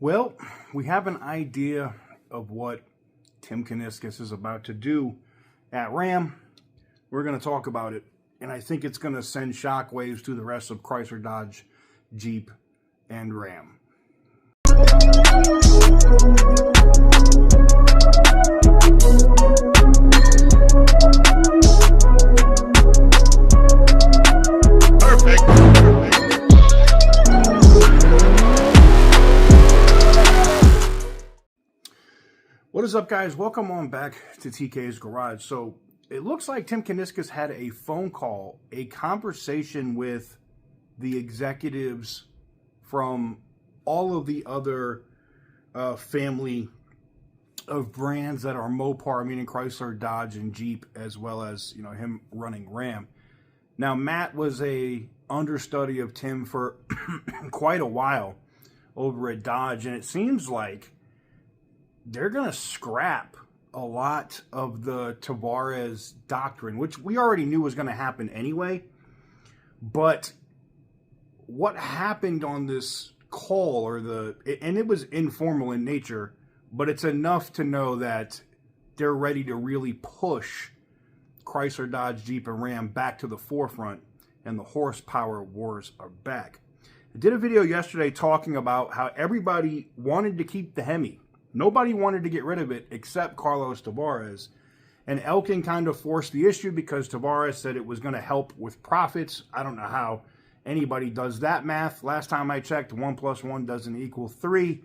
Well, we have an idea of what Tim Kuniskis is about to do at RAM. We're going to talk about it, and I think it's going to send shockwaves to the rest of Chrysler, Dodge, Jeep, and RAM. What is up, guys? Welcome on back to TK's Garage. So it looks like Tim Kuniskis had a phone call, a conversation with the executives from all of the other family of brands that are Mopar, meaning Chrysler, Dodge, and Jeep, as well as, him running RAM. Now, Matt was a understudy of Tim for quite a while over at Dodge, and it seems like they're going to scrap a lot of the Tavares doctrine, which we already knew was going to happen anyway. But what happened on this call, and it was informal in nature, but it's enough to know that they're ready to really push Chrysler, Dodge, Jeep, and Ram back to the forefront, and the horsepower wars are back. I did a video yesterday talking about how everybody wanted to keep the Hemi. Nobody wanted to get rid of it except Carlos Tavares. And Elkin kind of forced the issue because Tavares said it was going to help with profits. I don't know how anybody does that math. Last time I checked, 1 + 1 doesn't equal 3.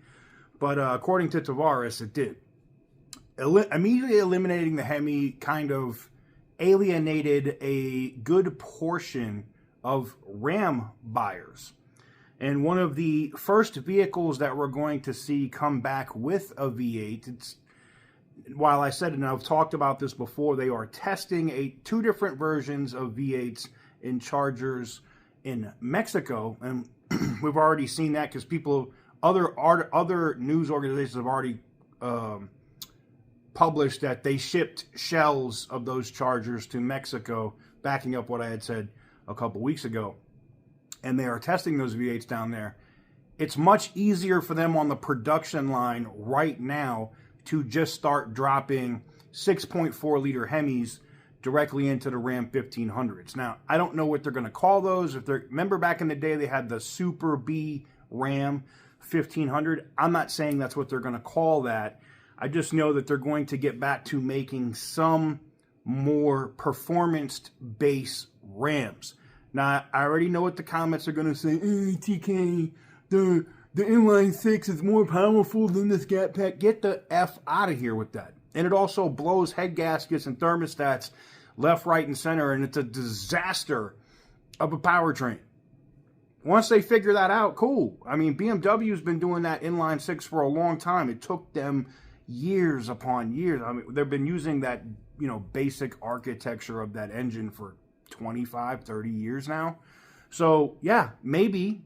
But according to Tavares, it did. Immediately eliminating the Hemi kind of alienated a good portion of Ram buyers. And one of the first vehicles that we're going to see come back with a V8, while I said, and I've talked about this before, they are testing two different versions of V8s in Chargers in Mexico. And we've already seen that because other news organizations have already published that they shipped shells of those Chargers to Mexico, backing up what I had said a couple weeks ago. And they are testing those V8s down there. It's much easier for them on the production line right now to just start dropping 6.4 liter Hemis directly into the Ram 1500s. Now, I don't know what they're going to call those. Remember back in the day they had the Super B Ram 1500. I'm not saying that's what they're going to call that. I just know that they're going to get back to making some more performance-based Rams. Now, I already know what the comments are going to say. TK, the inline 6 is more powerful than this Scat Pack. Get the F out of here with that. And it also blows head gaskets and thermostats left, right, and center, and it's a disaster of a powertrain. Once they figure that out, cool. I mean, BMW's been doing that inline 6 for a long time. It took them years upon years. I mean, they've been using that, basic architecture of that engine for 25, 30 years now. So, yeah, maybe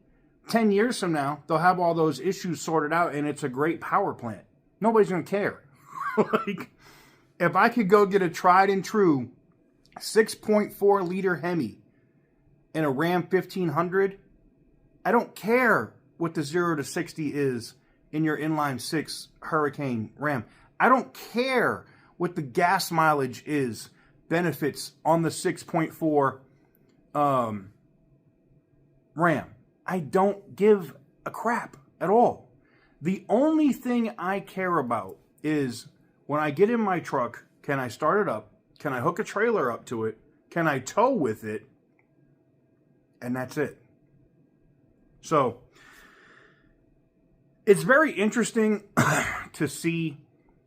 10 years from now, they'll have all those issues sorted out and it's a great power plant. Nobody's going to care. Like, if I could go get a tried and true 6.4 liter Hemi in a Ram 1500, I don't care what the 0 to 60 is in your inline 6 Hurricane Ram. I don't care what the gas mileage is, benefits on the 6.4 Ram. I don't give a crap at all. The only thing I care about is when I get in my truck, can I start it up? Can I hook a trailer up to it? Can I tow with it? And that's it. So it's very interesting to see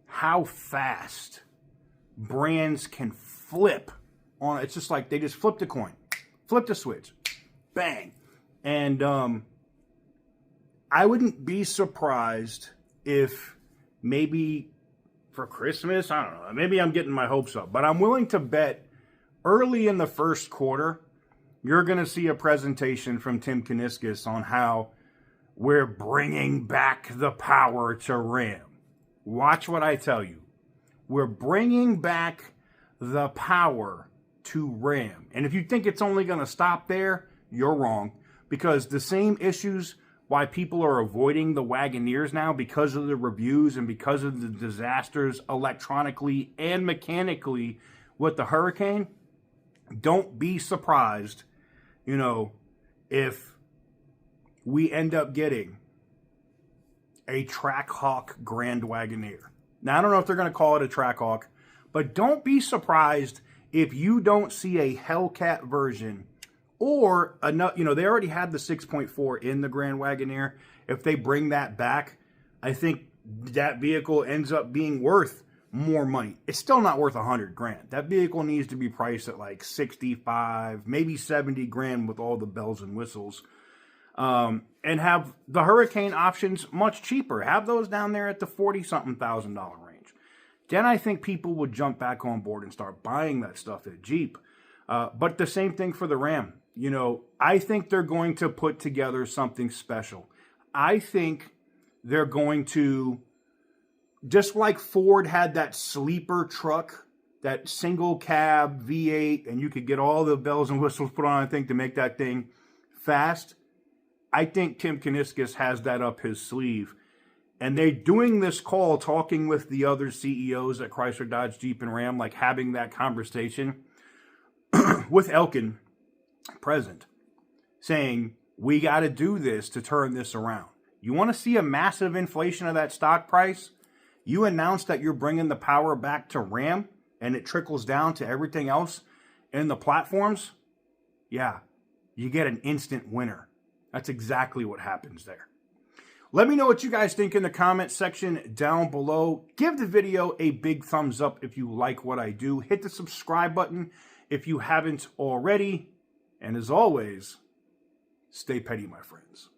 how fast brands can flip on. It's just like they just flipped a coin, flipped a switch, bang. And I wouldn't be surprised if maybe for Christmas, I don't know, maybe I'm getting my hopes up, but I'm willing to bet early in the first quarter, you're going to see a presentation from Tim Kuniskis on how we're bringing back the power to RAM. Watch what I tell you. We're bringing back the power to RAM. And if you think it's only going to stop there, you're wrong. Because the same issues why people are avoiding the Wagoneers now because of the reviews and because of the disasters electronically and mechanically with the Hurricane. Don't be surprised, if we end up getting a Trackhawk Grand Wagoneer. Now, I don't know if they're going to call it a Trackhawk, but don't be surprised if you don't see a Hellcat version or they already had the 6.4 in the Grand Wagoneer. If they bring that back, I think that vehicle ends up being worth more money. It's still not worth $100,000. That vehicle needs to be priced at like 65, maybe 70 grand with all the bells and whistles. And have the Hurricane options much cheaper. Have those down there at the $40-something thousand range. Then I think people would jump back on board and start buying that stuff at Jeep. But the same thing for the Ram. I think they're going to put together something special. I think they're going to, just like Ford had that sleeper truck, that single cab V8, and you could get all the bells and whistles put on, I think, to make that thing fast. I think Tim Kuniskis has that up his sleeve. And they're doing this call, talking with the other CEOs at Chrysler, Dodge, Jeep, and Ram, like having that conversation with Elkin present, saying, we got to do this to turn this around. You want to see a massive inflation of that stock price? You announce that you're bringing the power back to Ram, and it trickles down to everything else in the platforms. Yeah, you get an instant winner. That's exactly what happens there. Let me know what you guys think in the comment section down below. Give the video a big thumbs up if you like what I do. Hit the subscribe button if you haven't already. And as always, stay petty, my friends.